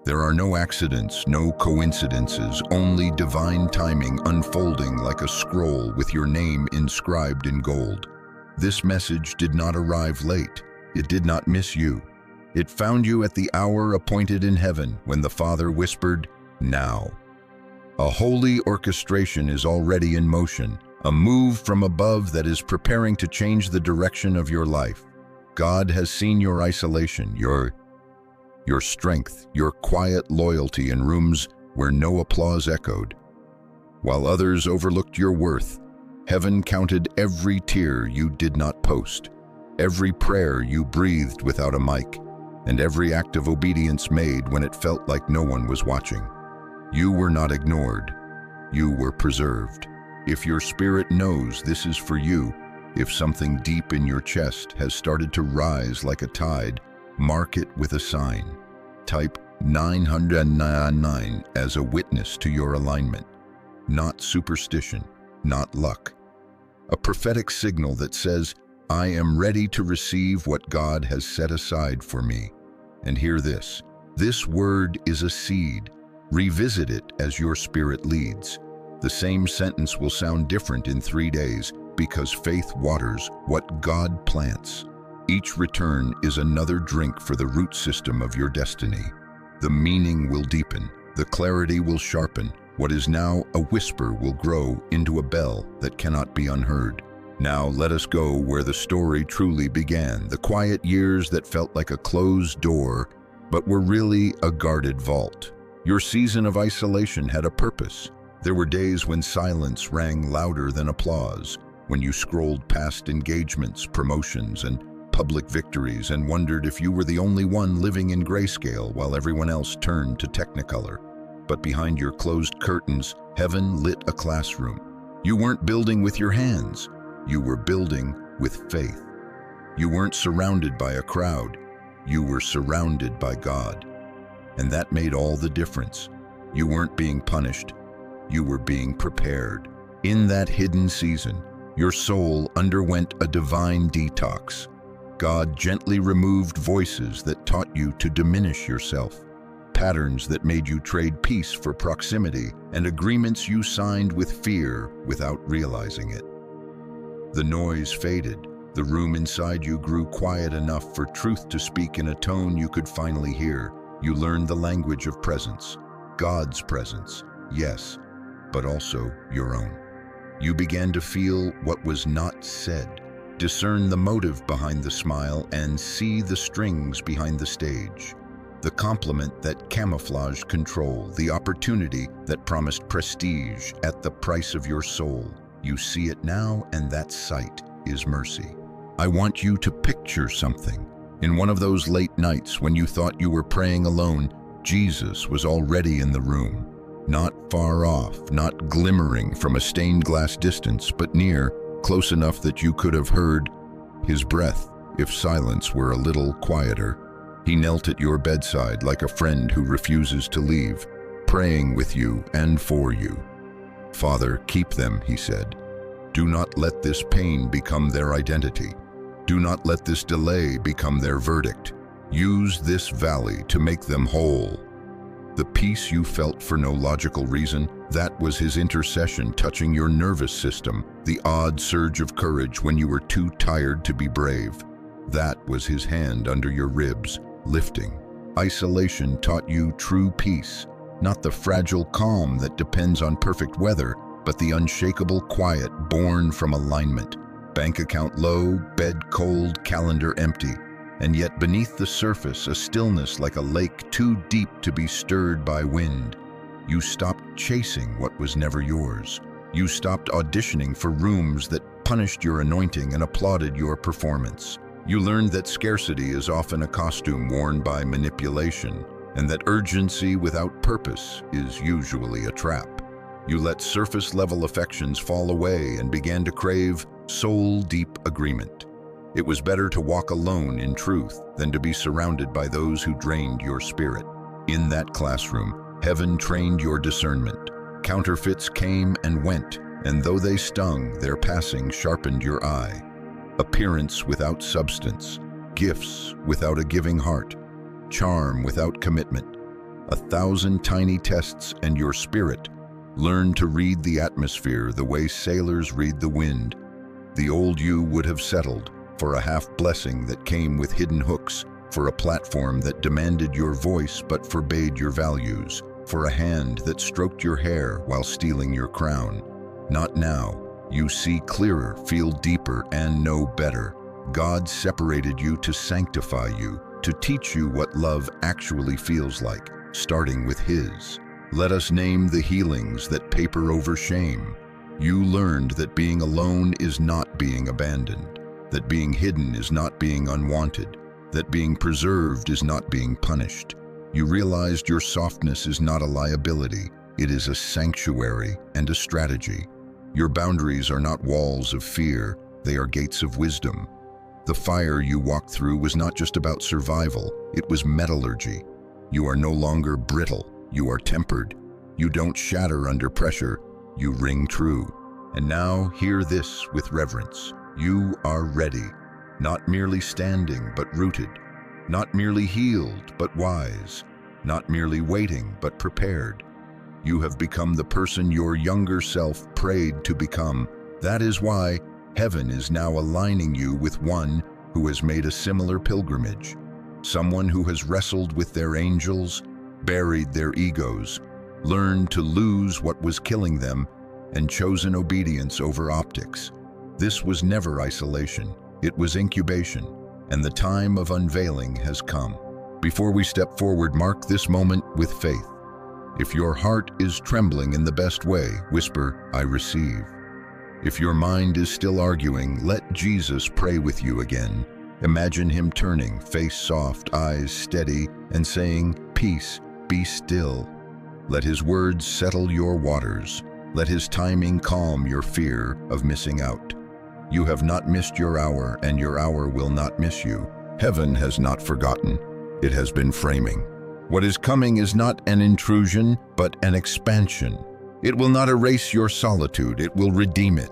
There are no accidents, no coincidences, only divine timing unfolding like a scroll with your name inscribed in gold. This message did not arrive late. It did not miss you. It found you at the hour appointed in heaven when the Father whispered, "Now." A holy orchestration is already in motion, a move from above that is preparing to change the direction of your life. God has seen your isolation, your strength, your quiet loyalty in rooms where no applause echoed. While others overlooked your worth, heaven counted every tear you did not post, every prayer you breathed without a mic, and every act of obedience made when it felt like no one was watching. You were not ignored. You were preserved. If your spirit knows this is for you, if something deep in your chest has started to rise like a tide, mark it with a sign. Type 999 as a witness to your alignment. Not superstition, not luck. A prophetic signal that says, "I am ready to receive what God has set aside for me." And hear this. This word is a seed. Revisit it as your spirit leads. The same sentence will sound different in 3 days because faith waters what God plants. Each return is another drink for the root system of your destiny. The meaning will deepen, the clarity will sharpen. What is now a whisper will grow into a bell that cannot be unheard. Now let us go where the story truly began, the quiet years that felt like a closed door, but were really a guarded vault. Your season of isolation had a purpose. There were days when silence rang louder than applause, when you scrolled past engagements, promotions, and public victories and wondered if you were the only one living in grayscale while everyone else turned to Technicolor. But behind your closed curtains, heaven lit a classroom. You weren't building with your hands. You were building with faith. You weren't surrounded by a crowd. You were surrounded by God. And that made all the difference. You weren't being punished. You were being prepared. In that hidden season, your soul underwent a divine detox. God gently removed voices that taught you to diminish yourself, patterns that made you trade peace for proximity, and agreements you signed with fear without realizing it. The noise faded. The room inside you grew quiet enough for truth to speak in a tone you could finally hear. You learned the language of presence, God's presence, yes, but also your own. You began to feel what was not said, discern the motive behind the smile, and see the strings behind the stage. The compliment that camouflaged control, the opportunity that promised prestige at the price of your soul. You see it now, and that sight is mercy. I want you to picture something. In one of those late nights when you thought you were praying alone, Jesus was already in the room. Not far off, not glimmering from a stained glass distance, but near, close enough that you could have heard his breath if silence were a little quieter. He knelt at your bedside like a friend who refuses to leave, praying with you and for you. "Father, keep them," he said. "Do not let this pain become their identity. Do not let this delay become their verdict. Use this valley to make them whole." The peace you felt for no logical reason, that was his intercession touching your nervous system, the odd surge of courage when you were too tired to be brave. That was his hand under your ribs, lifting. Isolation taught you true peace, not the fragile calm that depends on perfect weather, but the unshakable quiet born from alignment. Bank account low, bed cold, calendar empty. And yet beneath the surface, a stillness like a lake too deep to be stirred by wind. You stopped chasing what was never yours. You stopped auditioning for rooms that punished your anointing and applauded your performance. You learned that scarcity is often a costume worn by manipulation, and that urgency without purpose is usually a trap. You let surface-level affections fall away and began to crave soul-deep agreement. It was better to walk alone in truth than to be surrounded by those who drained your spirit. In that classroom, heaven trained your discernment. Counterfeits came and went, and though they stung, their passing sharpened your eye. Appearance without substance, gifts without a giving heart, charm without commitment. 1,000 tiny tests, and your spirit learned to read the atmosphere the way sailors read the wind. The old you would have settled for a half-blessing that came with hidden hooks, for a platform that demanded your voice but forbade your values, for a hand that stroked your hair while stealing your crown. Not now. You see clearer, feel deeper, and know better. God separated you to sanctify you, to teach you what love actually feels like, starting with His. Let us name the healings that paper over shame. You learned that being alone is not being abandoned, that being hidden is not being unwanted, that being preserved is not being punished. You realized your softness is not a liability, it is a sanctuary and a strategy. Your boundaries are not walls of fear, they are gates of wisdom. The fire you walked through was not just about survival, it was metallurgy. You are no longer brittle, you are tempered. You don't shatter under pressure, you ring true. And now hear this with reverence. You are ready, not merely standing but rooted, not merely healed but wise, not merely waiting but prepared. You have become the person your younger self prayed to become. That is why heaven is now aligning you with one who has made a similar pilgrimage, someone who has wrestled with their angels, buried their egos, learned to lose what was killing them, and chosen obedience over optics. This was never isolation, it was incubation, and the time of unveiling has come. Before we step forward, mark this moment with faith. If your heart is trembling in the best way, whisper, I receive. If your mind is still arguing, let Jesus pray with you again. Imagine Him turning, face soft, eyes steady, and saying, Peace, be still. Let His words settle your waters. Let His timing calm your fear of missing out. You have not missed your hour, and your hour will not miss you. Heaven has not forgotten. It has been framing. What is coming is not an intrusion, but an expansion. It will not erase your solitude, it will redeem it.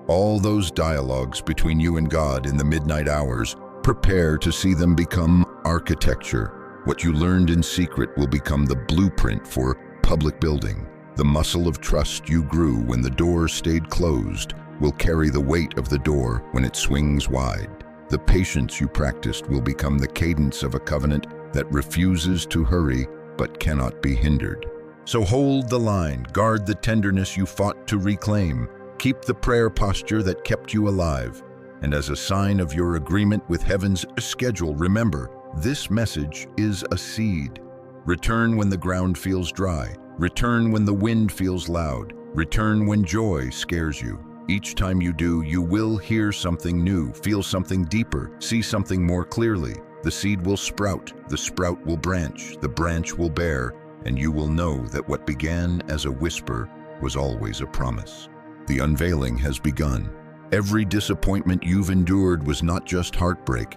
All those dialogues between you and God in the midnight hours, prepare to see them become architecture. What you learned in secret will become the blueprint for public building. The muscle of trust you grew when the door stayed closed will carry the weight of the door when it swings wide. The patience you practiced will become the cadence of a covenant that refuses to hurry but cannot be hindered. So hold the line, guard the tenderness you fought to reclaim, keep the prayer posture that kept you alive, and as a sign of your agreement with heaven's schedule, remember, this message is a seed. Return when the ground feels dry. Return when the wind feels loud. Return when joy scares you. Each time you do, you will hear something new, feel something deeper, see something more clearly. The seed will sprout, the sprout will branch, the branch will bear, and you will know that what began as a whisper was always a promise. The unveiling has begun. Every disappointment you've endured was not just heartbreak,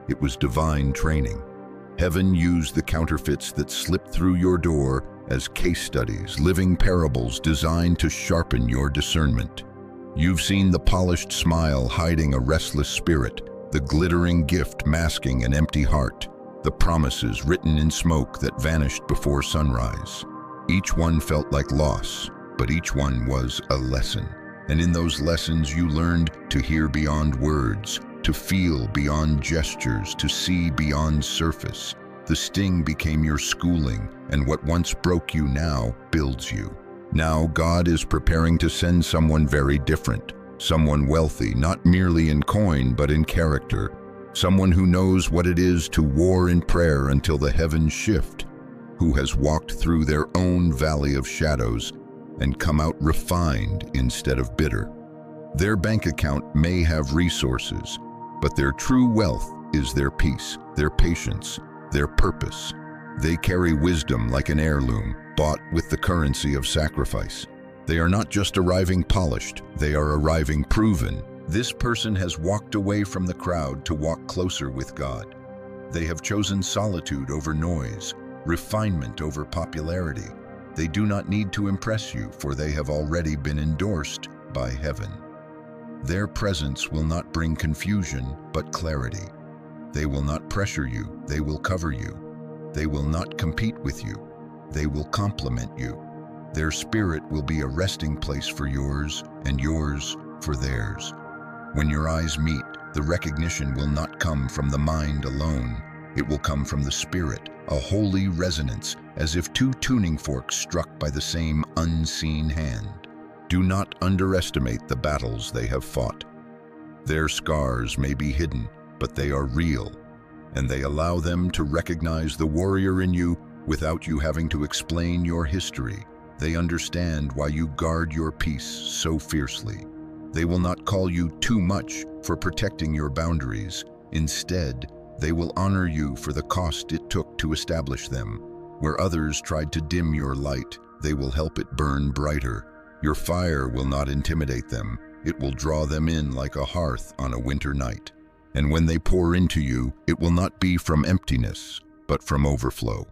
it was divine training. Heaven used the counterfeits that slipped through your door as case studies, living parables designed to sharpen your discernment. You've seen the polished smile hiding a restless spirit, the glittering gift masking an empty heart, the promises written in smoke that vanished before sunrise. Each one felt like loss, but each one was a lesson. And in those lessons you learned to hear beyond words, to feel beyond gestures, to see beyond surface. The sting became your schooling, and what once broke you now builds you. Now God is preparing to send someone very different, someone wealthy, not merely in coin but in character, someone who knows what it is to war in prayer until the heavens shift, who has walked through their own valley of shadows and come out refined instead of bitter. Their bank account may have resources, but their true wealth is their peace, their patience, their purpose. They carry wisdom like an heirloom, bought with the currency of sacrifice. They are not just arriving polished, they are arriving proven. This person has walked away from the crowd to walk closer with God. They have chosen solitude over noise, refinement over popularity. They do not need to impress you, for they have already been endorsed by heaven. Their presence will not bring confusion, but clarity. They will not pressure you, they will cover you. They will not compete with you, they will complement you. Their spirit will be a resting place for yours, and yours for theirs. When your eyes meet, the recognition will not come from the mind alone. It will come from the spirit, a holy resonance, as if two tuning forks struck by the same unseen hand. Do not underestimate the battles they have fought. Their scars may be hidden, but they are real, and they allow them to recognize the warrior in you without you having to explain your history. They understand why you guard your peace so fiercely. They will not call you too much for protecting your boundaries. Instead, they will honor you for the cost it took to establish them. Where others tried to dim your light, they will help it burn brighter. Your fire will not intimidate them. It will draw them in like a hearth on a winter night. And when they pour into you, it will not be from emptiness, but from overflow.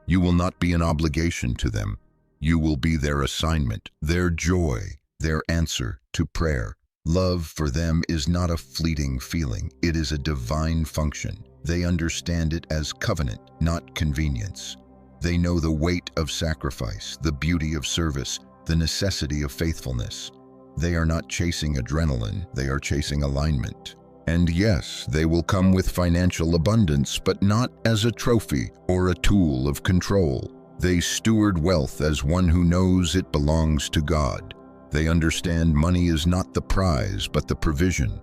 You will not be an obligation to them. You will be their assignment, their joy, their answer to prayer. Love for them is not a fleeting feeling. It is a divine function. They understand it as covenant, not convenience. They know the weight of sacrifice, the beauty of service, the necessity of faithfulness. They are not chasing adrenaline, they are chasing alignment. And yes, they will come with financial abundance, but not as a trophy or a tool of control. They steward wealth as one who knows it belongs to God. They understand money is not the prize, but the provision,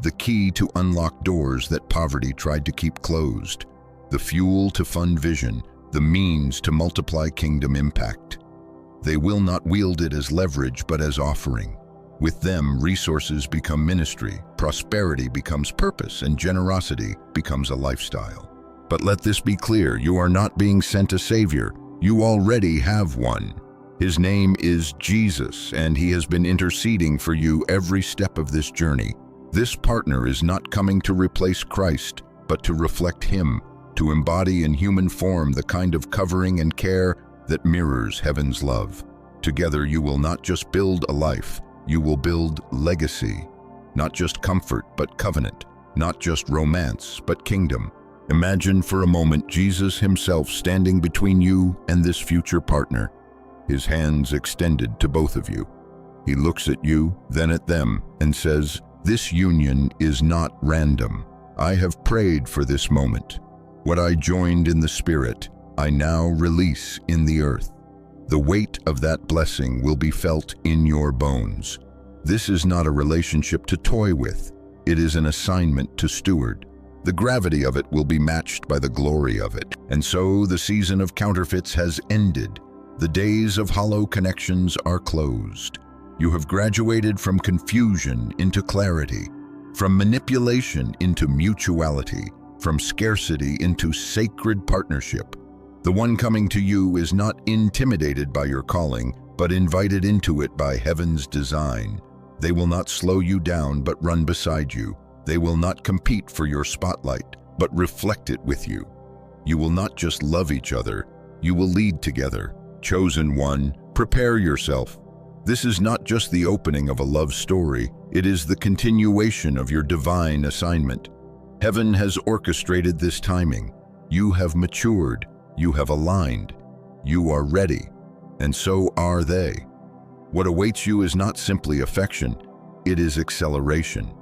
the key to unlock doors that poverty tried to keep closed, the fuel to fund vision, the means to multiply kingdom impact. They will not wield it as leverage, but as offering. With them, resources become ministry, prosperity becomes purpose, and generosity becomes a lifestyle. But let this be clear, you are not being sent a savior. You already have one. His name is Jesus, and he has been interceding for you every step of this journey. This partner is not coming to replace Christ, but to reflect him, to embody in human form the kind of covering and care that mirrors heaven's love. Together, you will not just build a life, you will build legacy. Not just comfort, but covenant. Not just romance, but kingdom. Imagine for a moment Jesus himself standing between you and this future partner, his hands extended to both of you. He looks at you, then at them, and says, "This union is not random. I have prayed for this moment. What I joined in the Spirit, I now release in the earth. The weight of that blessing will be felt in your bones. This is not a relationship to toy with. It is an assignment to steward. The gravity of it will be matched by the glory of it. And so the season of counterfeits has ended. The days of hollow connections are closed. You have graduated from confusion into clarity, from manipulation into mutuality, from scarcity into sacred partnership. The one coming to you is not intimidated by your calling, but invited into it by heaven's design. They will not slow you down, but run beside you. They will not compete for your spotlight, but reflect it with you. You will not just love each other, you will lead together. Chosen one, prepare yourself. This is not just the opening of a love story, it is the continuation of your divine assignment. Heaven has orchestrated this timing. You have matured, you have aligned, you are ready, and so are they. What awaits you is not simply affection, it is acceleration.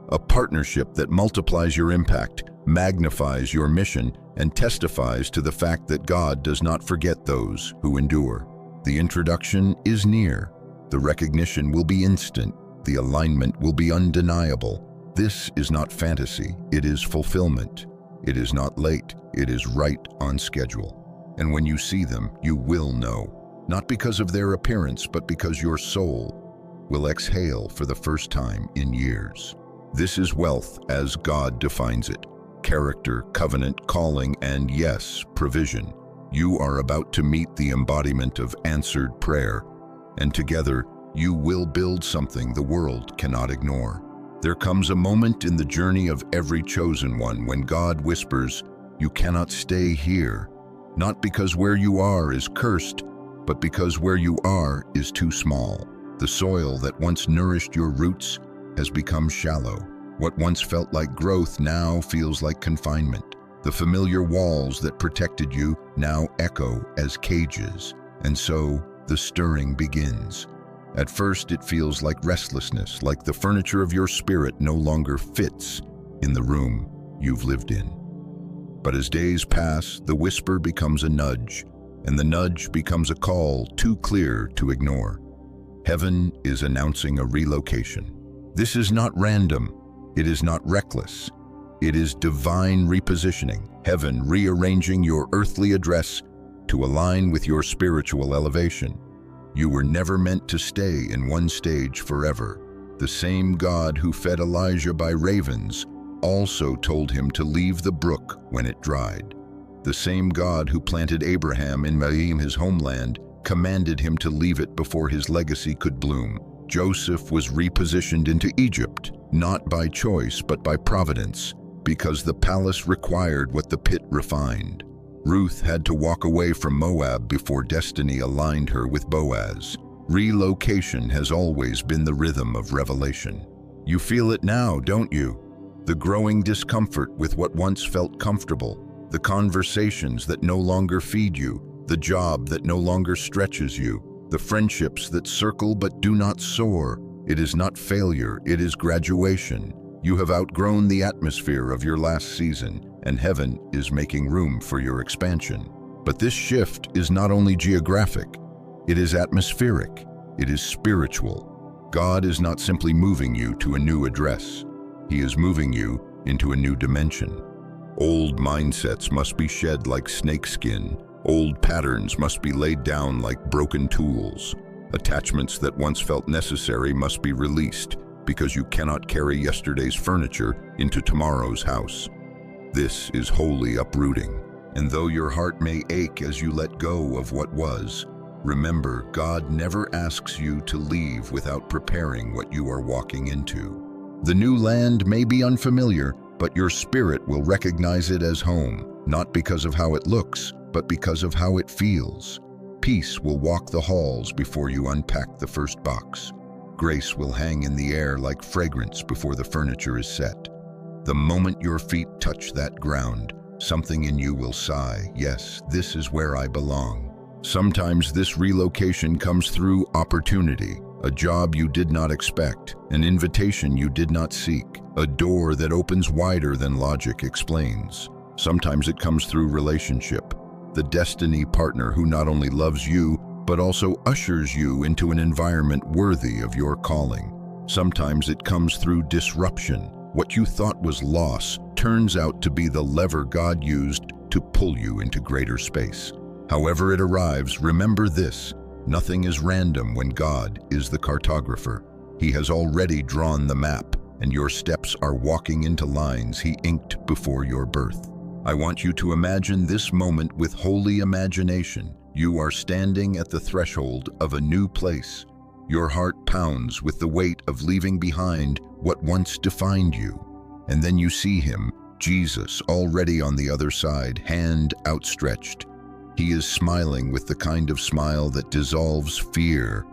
A partnership that multiplies your impact, magnifies your mission, and testifies to the fact that God does not forget those who endure. The introduction is near. The recognition will be instant. The alignment will be undeniable. This is not fantasy, it is fulfillment. It is not late, it is right on schedule. And when you see them, you will know. Not because of their appearance, but because your soul will exhale for the first time in years. This is wealth as God defines it. Character, covenant, calling, and yes, provision. You are about to meet the embodiment of answered prayer, and together you will build something the world cannot ignore. There comes a moment in the journey of every chosen one when God whispers, "You cannot stay here," not because where you are is cursed, but because where you are is too small. The soil that once nourished your roots has become shallow. What once felt like growth now feels like confinement. The familiar walls that protected you now echo as cages, and so the stirring begins. At first it feels like restlessness, like the furniture of your spirit no longer fits in the room you've lived in. But as days pass, the whisper becomes a nudge, and the nudge becomes a call too clear to ignore. Heaven is announcing a relocation. This is not random. It is not reckless. It is divine repositioning, heaven rearranging your earthly address to align with your spiritual elevation. You were never meant to stay in one stage forever. The same God who fed Elijah by ravens also told him to leave the brook when it dried. The same God who planted Abraham in Maim, his homeland, commanded him to leave it before his legacy could bloom. Joseph was repositioned into Egypt, not by choice but by providence, because the palace required what the pit refined. Ruth had to walk away from Moab before destiny aligned her with Boaz. Relocation has always been the rhythm of revelation. You feel it now, don't you? The growing discomfort with what once felt comfortable, the conversations that no longer feed you, the job that no longer stretches you, the friendships that circle but do not soar. It is not failure, it is graduation. You have outgrown the atmosphere of your last season, and heaven is making room for your expansion. But this shift is not only geographic, it is atmospheric, it is spiritual. God is not simply moving you to a new address. He is moving you into a new dimension. Old mindsets must be shed like snakeskin. Old patterns must be laid down like broken tools. Attachments that once felt necessary must be released, because you cannot carry yesterday's furniture into tomorrow's house. This is holy uprooting, and though your heart may ache as you let go of what was, remember, God never asks you to leave without preparing what you are walking into. The new land may be unfamiliar, but your spirit will recognize it as home, not because of how it looks, but because of how it feels. Peace will walk the halls before you unpack the first box. Grace will hang in the air like fragrance before the furniture is set. The moment your feet touch that ground, something in you will sigh, yes, this is where I belong. Sometimes this relocation comes through opportunity, a job you did not expect, an invitation you did not seek, a door that opens wider than logic explains. Sometimes it comes through relationship, the destiny partner who not only loves you, but also ushers you into an environment worthy of your calling. Sometimes it comes through disruption. What you thought was loss turns out to be the lever God used to pull you into greater space. However it arrives, remember this: nothing is random when God is the cartographer. He has already drawn the map, and your steps are walking into lines He inked before your birth. I want you to imagine this moment with holy imagination. You are standing at the threshold of a new place. Your heart pounds with the weight of leaving behind what once defined you. And then you see Him, Jesus, already on the other side, hand outstretched. He is smiling with the kind of smile that dissolves fear.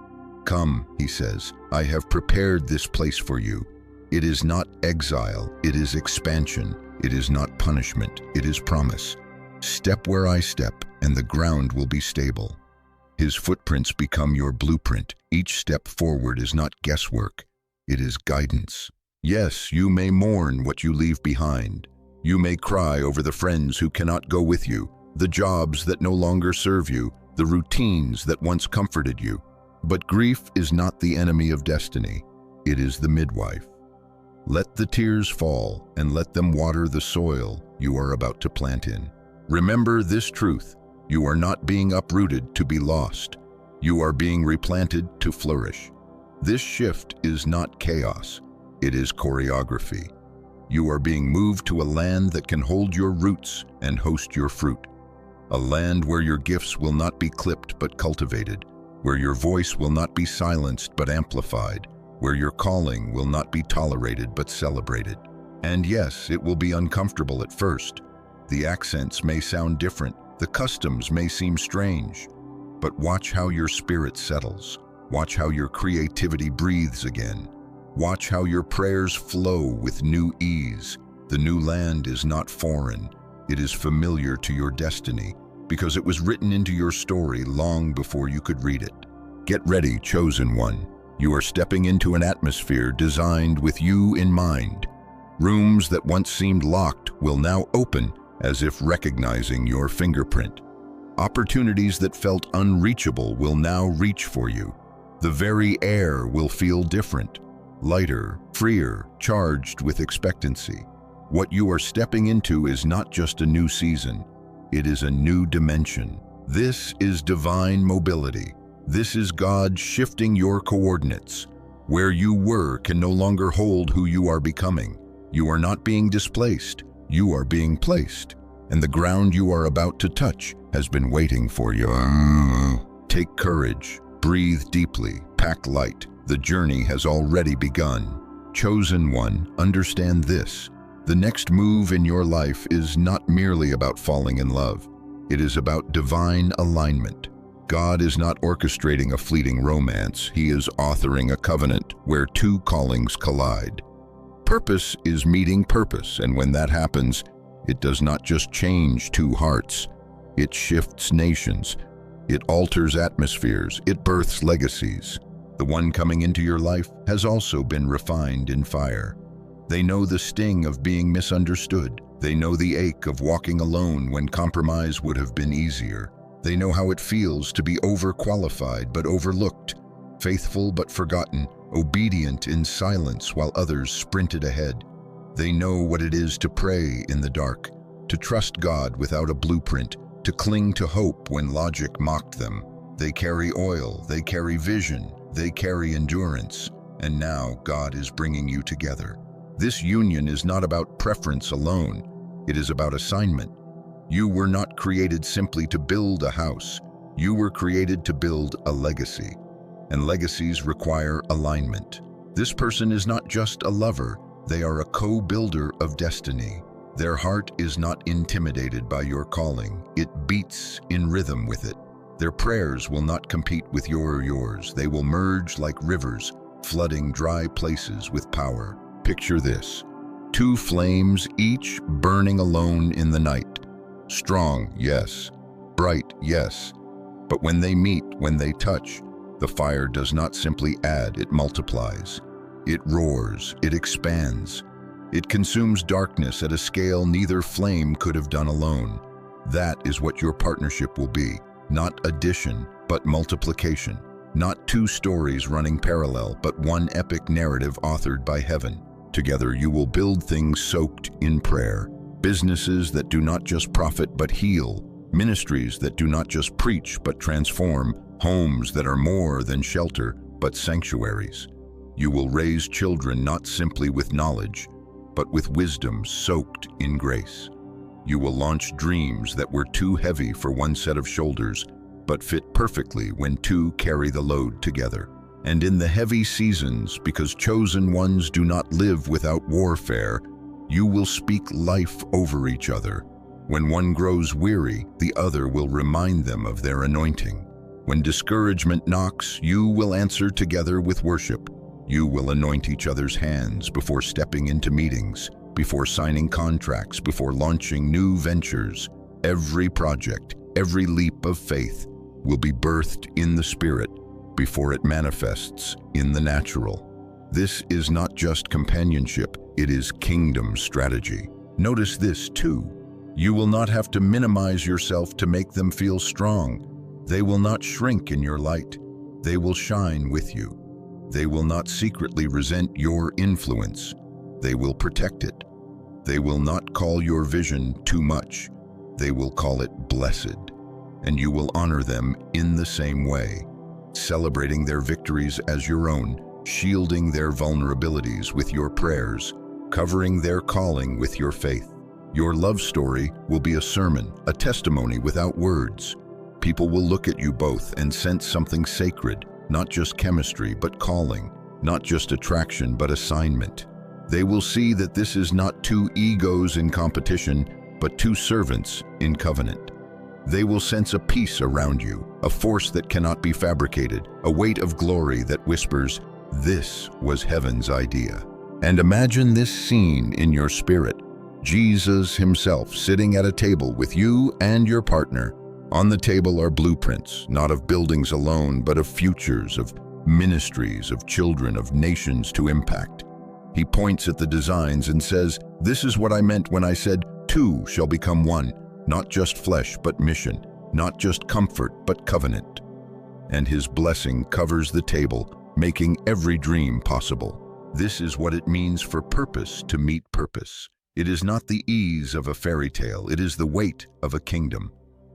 Come, He says, I have prepared this place for you. It is not exile, it is expansion. It is not punishment, it is promise. Step where I step, and the ground will be stable. His footprints become your blueprint. Each step forward is not guesswork, it is guidance. Yes, you may mourn what you leave behind. You may cry over the friends who cannot go with you, the jobs that no longer serve you, the routines that once comforted you. But grief is not the enemy of destiny, it is the midwife. Let the tears fall and let them water the soil you are about to plant in. Remember this truth: you are not being uprooted to be lost. You are being replanted to flourish. This shift is not chaos, it is choreography. You are being moved to a land that can hold your roots and host your fruit. A land where your gifts will not be clipped but cultivated, where your voice will not be silenced but amplified, where your calling will not be tolerated but celebrated. And yes, it will be uncomfortable at first. The accents may sound different, the customs may seem strange, but watch how your spirit settles. Watch how your creativity breathes again. Watch how your prayers flow with new ease. The new land is not foreign, It is familiar to your destiny because it was written into your story long before you could read it. Get ready, chosen one. You are stepping into an atmosphere designed with you in mind. Rooms that once seemed locked will now open as if recognizing your fingerprint. Opportunities that felt unreachable will now reach for you. The very air will feel different, lighter, freer, charged with expectancy. What you are stepping into is not just a new season, it is a new dimension. This is divine mobility. This is God shifting your coordinates. Where you were can no longer hold who you are becoming. You are not being displaced, you are being placed. And the ground you are about to touch has been waiting for you. Take courage, breathe deeply, pack light. The journey has already begun. Chosen one, understand this. The next move in your life is not merely about falling in love. It is about divine alignment. God is not orchestrating a fleeting romance. He is authoring a covenant where two callings collide. Purpose is meeting purpose, and when that happens, it does not just change two hearts. It shifts nations. It alters atmospheres. It births legacies. The one coming into your life has also been refined in fire. They know the sting of being misunderstood. They know the ache of walking alone when compromise would have been easier. They know how it feels to be overqualified but overlooked, faithful but forgotten, obedient in silence while others sprinted ahead. They know what it is to pray in the dark, to trust God without a blueprint, to cling to hope when logic mocked them. They carry oil, they carry vision, they carry endurance, and now God is bringing you together. This union is not about preference alone, it is about assignment. You were not created simply to build a house, you were created to build a legacy, and legacies require alignment. This person is not just a lover, they are a co-builder of destiny. Their heart is not intimidated by your calling, it beats in rhythm with it. Their prayers will not compete with yours, they will merge like rivers, flooding dry places with power. Picture this, two flames each burning alone in the night. Strong, yes. Bright, yes. But when they meet, when they touch, the fire does not simply add, it multiplies. It roars, it expands. It consumes darkness at a scale neither flame could have done alone. That is what your partnership will be. Not addition, but multiplication. Not two stories running parallel, but one epic narrative authored by heaven. Together you will build things soaked in prayer. Businesses that do not just profit but heal. Ministries that do not just preach but transform. Homes that are more than shelter but sanctuaries. You will raise children not simply with knowledge, but with wisdom soaked in grace. You will launch dreams that were too heavy for one set of shoulders, but fit perfectly when two carry the load together. And in the heavy seasons, because chosen ones do not live without warfare, you will speak life over each other. When one grows weary, the other will remind them of their anointing. When discouragement knocks, you will answer together with worship. You will anoint each other's hands before stepping into meetings, before signing contracts, before launching new ventures. Every project, every leap of faith will be birthed in the Spirit before it manifests in the natural. This is not just companionship, it is kingdom strategy. Notice this too. You will not have to minimize yourself to make them feel strong. They will not shrink in your light. They will shine with you. They will not secretly resent your influence. They will protect it. They will not call your vision too much. They will call it blessed. And you will honor them in the same way, celebrating their victories as your own, shielding their vulnerabilities with your prayers, covering their calling with your faith. Your love story will be a sermon, a testimony without words. People will look at you both and sense something sacred, not just chemistry, but calling, not just attraction, but assignment. They will see that this is not two egos in competition, but two servants in covenant. They will sense a peace around you, a force that cannot be fabricated, a weight of glory that whispers, "This was heaven's idea." And imagine this scene in your spirit. Jesus himself sitting at a table with you and your partner. On the table are blueprints, not of buildings alone, but of futures, of ministries, of children, of nations to impact. He points at the designs and says, "This is what I meant when I said, two shall become one, not just flesh, but mission, not just comfort, but covenant." And his blessing covers the table, making every dream possible. This is what it means for purpose to meet purpose. It is not the ease of a fairy tale, it is the weight of a kingdom.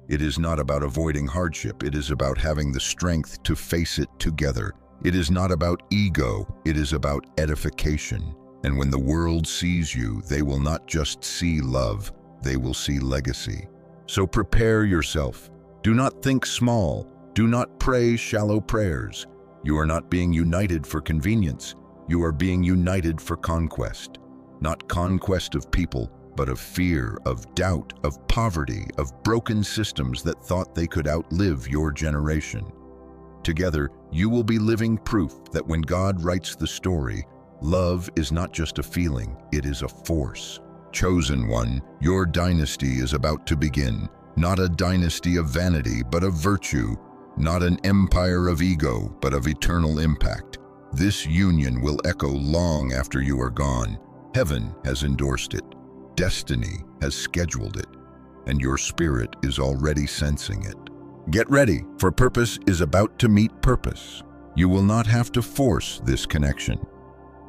It is not about avoiding hardship, it is about having the strength to face it together. It is not about ego, it is about edification. And when the world sees you, they will not just see love, they will see legacy. So prepare yourself. Do not think small. Do not pray shallow prayers. You are not being united for convenience. You are being united for conquest. Not conquest of people, but of fear, of doubt, of poverty, of broken systems that thought they could outlive your generation. Together, you will be living proof that when God writes the story, love is not just a feeling, it is a force. Chosen one, your dynasty is about to begin. Not a dynasty of vanity, but of virtue. Not an empire of ego, but of eternal impact. This union will echo long after you are gone. Heaven has endorsed it. Destiny has scheduled it. And your spirit is already sensing it. Get ready, for purpose is about to meet purpose. You will not have to force this connection.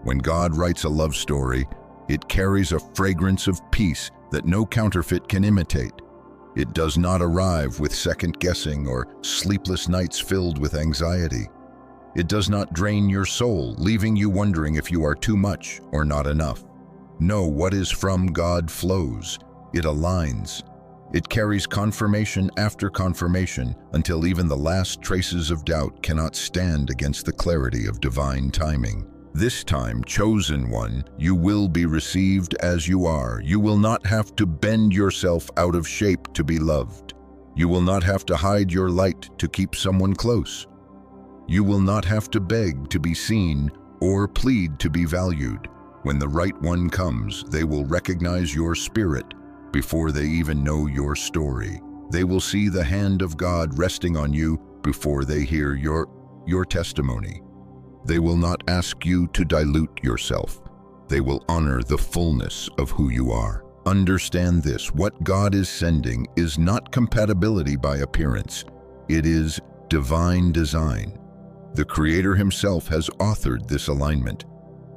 When God writes a love story, it carries a fragrance of peace that no counterfeit can imitate. It does not arrive with second-guessing or sleepless nights filled with anxiety. It does not drain your soul, leaving you wondering if you are too much or not enough. No, what is from God flows. It aligns. It carries confirmation after confirmation until even the last traces of doubt cannot stand against the clarity of divine timing. This time, chosen one, you will be received as you are. You will not have to bend yourself out of shape to be loved. You will not have to hide your light to keep someone close. You will not have to beg to be seen or plead to be valued. When the right one comes, they will recognize your spirit before they even know your story. They will see the hand of God resting on you before they hear your testimony. They will not ask you to dilute yourself. They will honor the fullness of who you are. Understand this, what God is sending is not compatibility by appearance. It is divine design. The Creator himself has authored this alignment.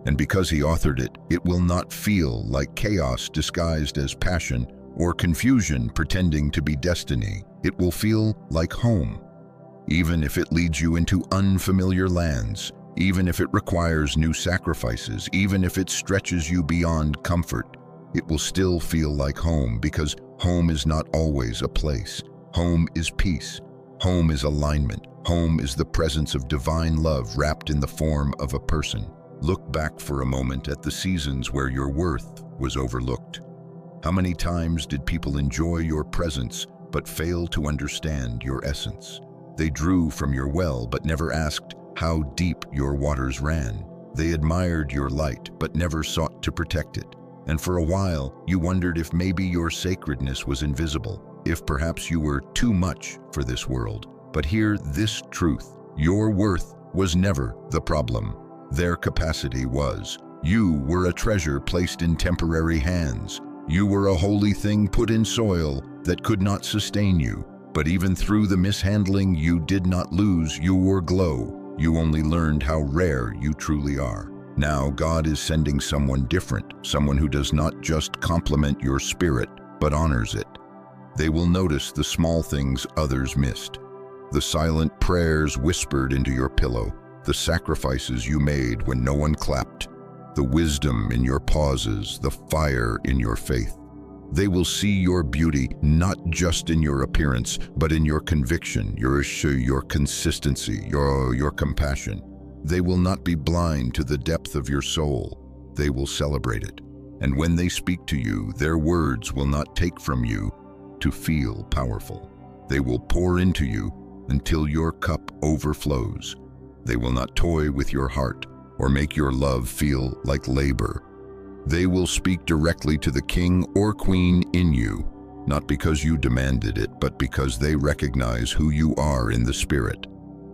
And because he authored it, it will not feel like chaos disguised as passion or confusion pretending to be destiny. It will feel like home. Even if it leads you into unfamiliar lands, even if it requires new sacrifices, even if it stretches you beyond comfort, it will still feel like home, because home is not always a place. Home is peace. Home is alignment. Home is the presence of divine love wrapped in the form of a person. Look back for a moment at the seasons where your worth was overlooked. How many times did people enjoy your presence but fail to understand your essence? They drew from your well but never asked how deep your waters ran. They admired your light but never sought to protect it. And for a while, you wondered if maybe your sacredness was invisible, if perhaps you were too much for this world. But hear this truth: your worth was never the problem. Their capacity was. You were a treasure placed in temporary hands. You were a holy thing put in soil that could not sustain you. But even through the mishandling, you did not lose your glow. You only learned how rare you truly are. Now God is sending someone different, someone who does not just compliment your spirit, but honors it. They will notice the small things others missed. The silent prayers whispered into your pillow, the sacrifices you made when no one clapped, the wisdom in your pauses, the fire in your faith. They will see your beauty not just in your appearance, but in your conviction, your consistency, your compassion. They will not be blind to the depth of your soul. They will celebrate it. And when they speak to you, their words will not take from you to feel powerful. They will pour into you until your cup overflows. They will not toy with your heart or make your love feel like labor. They will speak directly to the king or queen in you, not because you demanded it, but because they recognize who you are in the Spirit.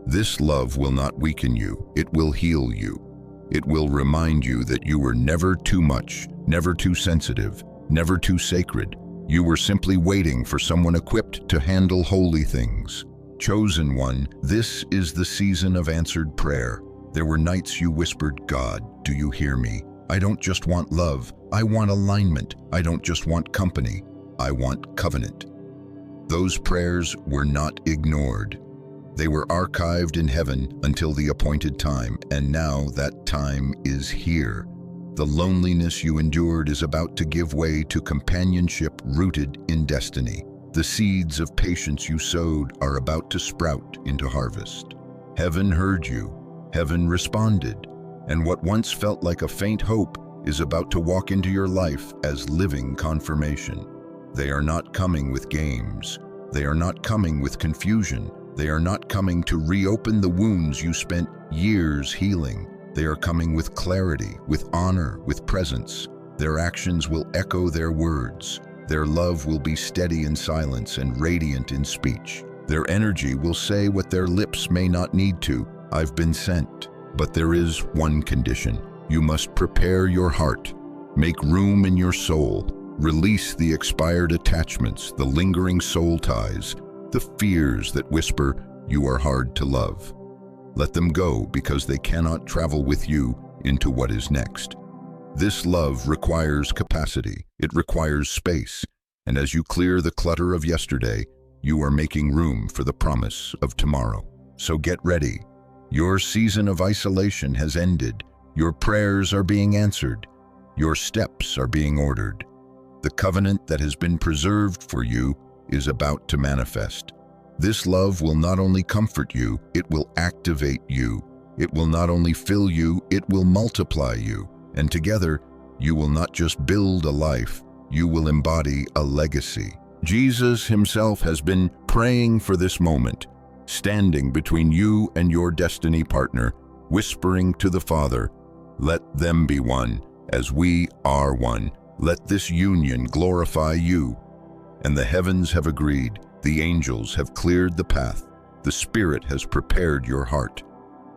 This love will not weaken you, it will heal you. It will remind you that you were never too much, never too sensitive, never too sacred. You were simply waiting for someone equipped to handle holy things. Chosen one, this is the season of answered prayer. There were nights you whispered, "God, do you hear me? I don't just want love, I want alignment. I don't just want company, I want covenant." Those prayers were not ignored. They were archived in heaven until the appointed time, and now that time is here. The loneliness you endured is about to give way to companionship rooted in destiny. The seeds of patience you sowed are about to sprout into harvest. Heaven heard you, heaven responded, and what once felt like a faint hope is about to walk into your life as living confirmation. They are not coming with games. They are not coming with confusion. They are not coming to reopen the wounds you spent years healing. They are coming with clarity, with honor, with presence. Their actions will echo their words. Their love will be steady in silence and radiant in speech. Their energy will say what their lips may not need to, "I've been sent." But there is one condition. You must prepare your heart. Make room in your soul. Release the expired attachments, the lingering soul ties, the fears that whisper, "You are hard to love." Let them go because they cannot travel with you into what is next. This love requires capacity. It requires space. And as you clear the clutter of yesterday, you are making room for the promise of tomorrow. So get ready. Your season of isolation has ended. Your prayers are being answered. Your steps are being ordered. The covenant that has been preserved for you is about to manifest. This love will not only comfort you, it will activate you. It will not only fill you, it will multiply you. And together, you will not just build a life, you will embody a legacy. Jesus himself has been praying for this moment, standing between you and your destiny partner, whispering to the Father, "Let them be one, as we are one. Let this union glorify you." And the heavens have agreed. The angels have cleared the path. The Spirit has prepared your heart.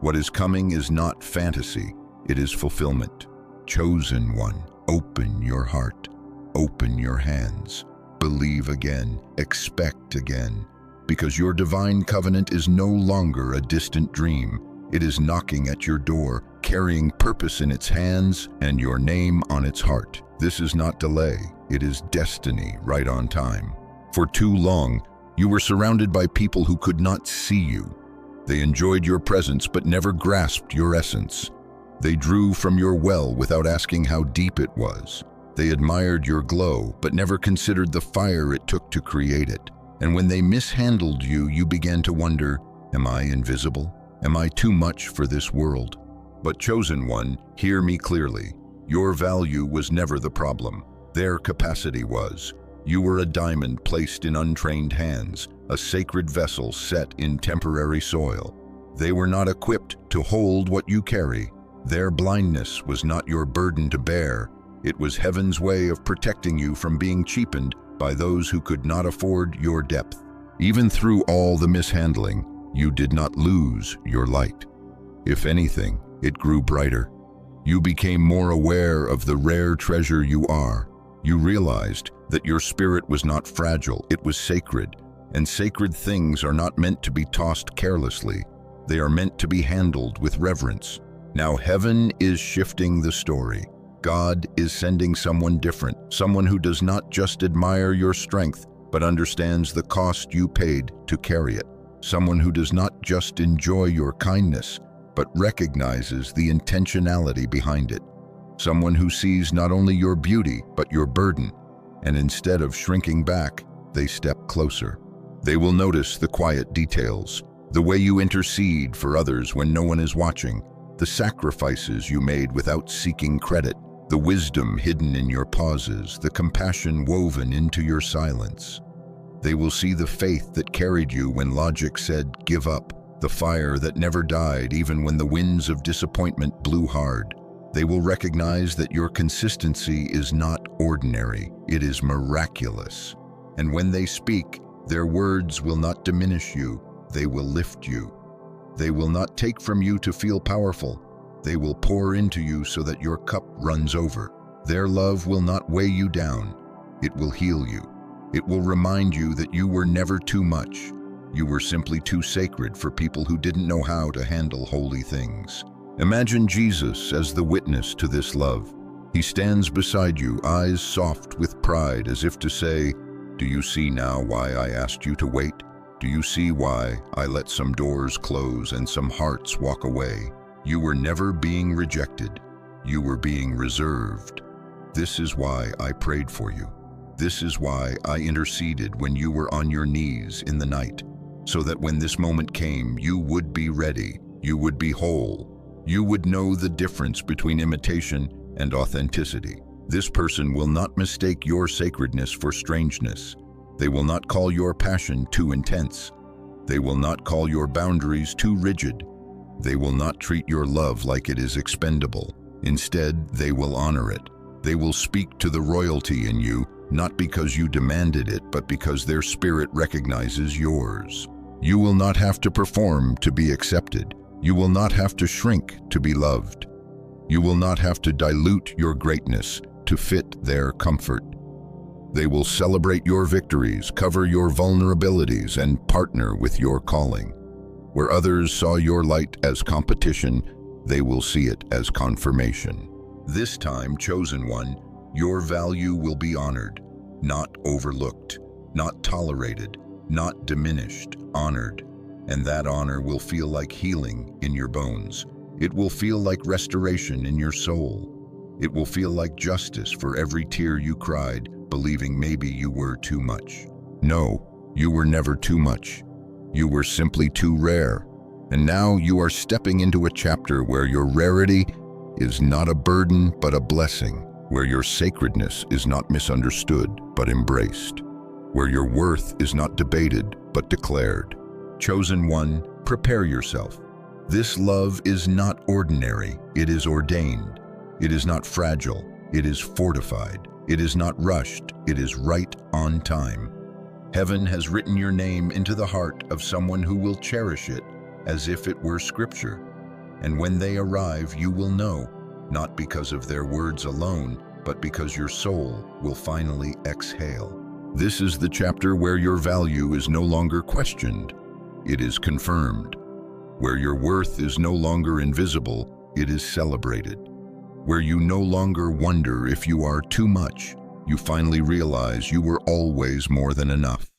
What is coming is not fantasy, it is fulfillment. Chosen one, open your heart, open your hands, believe again, expect again, because your divine covenant is no longer a distant dream. It is knocking at your door, carrying purpose in its hands and your name on its heart. This is not delay, it is destiny right on time. For too long, you were surrounded by people who could not see you. They enjoyed your presence but never grasped your essence. They drew from your well without asking how deep it was. They admired your glow but never considered the fire it took to create it. And when they mishandled you, you began to wonder, am I invisible? Am I too much for this world? But chosen one, hear me clearly. Your value was never the problem. Their capacity was. You were a diamond placed in untrained hands, a sacred vessel set in temporary soil. They were not equipped to hold what you carry. Their blindness was not your burden to bear. It was heaven's way of protecting you from being cheapened by those who could not afford your depth. Even through all the mishandling, you did not lose your light. If anything, it grew brighter. You became more aware of the rare treasure you are. You realized that your spirit was not fragile, it was sacred, and sacred things are not meant to be tossed carelessly. They are meant to be handled with reverence. Now heaven is shifting the story. God is sending someone different, someone who does not just admire your strength, but understands the cost you paid to carry it. Someone who does not just enjoy your kindness, but recognizes the intentionality behind it. Someone who sees not only your beauty, but your burden, and instead of shrinking back, they step closer. They will notice the quiet details, the way you intercede for others when no one is watching, the sacrifices you made without seeking credit, the wisdom hidden in your pauses, the compassion woven into your silence. They will see the faith that carried you when logic said, "Give up," the fire that never died even when the winds of disappointment blew hard. They will recognize that your consistency is not ordinary, it is miraculous. And when they speak, their words will not diminish you, they will lift you. They will not take from you to feel powerful. They will pour into you so that your cup runs over. Their love will not weigh you down. It will heal you. It will remind you that you were never too much. You were simply too sacred for people who didn't know how to handle holy things. Imagine Jesus as the witness to this love. He stands beside you, eyes soft with pride, as if to say, "Do you see now why I asked you to wait? Do you see why I let some doors close and some hearts walk away? You were never being rejected. You were being reserved. This is why I prayed for you. This is why I interceded when you were on your knees in the night, so that when this moment came, you would be ready, you would be whole. You would know the difference between imitation and authenticity. This person will not mistake your sacredness for strangeness. They will not call your passion too intense. They will not call your boundaries too rigid. They will not treat your love like it is expendable. Instead, they will honor it. They will speak to the royalty in you, not because you demanded it, but because their spirit recognizes yours. You will not have to perform to be accepted. You will not have to shrink to be loved. You will not have to dilute your greatness to fit their comfort. They will celebrate your victories, cover your vulnerabilities, and partner with your calling. Where others saw your light as competition, they will see it as confirmation. This time, chosen one, your value will be honored, not overlooked, not tolerated, not diminished, honored. And that honor will feel like healing in your bones. It will feel like restoration in your soul. It will feel like justice for every tear you cried, believing maybe you were too much. No, you were never too much. You were simply too rare. And now you are stepping into a chapter where your rarity is not a burden but a blessing, where your sacredness is not misunderstood but embraced, where your worth is not debated but declared. Chosen one, prepare yourself. This love is not ordinary, it is ordained. It is not fragile, it is fortified. It is not rushed, it is right on time. Heaven has written your name into the heart of someone who will cherish it as if it were scripture. And when they arrive, you will know, not because of their words alone, but because your soul will finally exhale. This is the chapter where your value is no longer questioned, it is confirmed. Where your worth is no longer invisible, it is celebrated. Where you no longer wonder if you are too much, you finally realize you were always more than enough.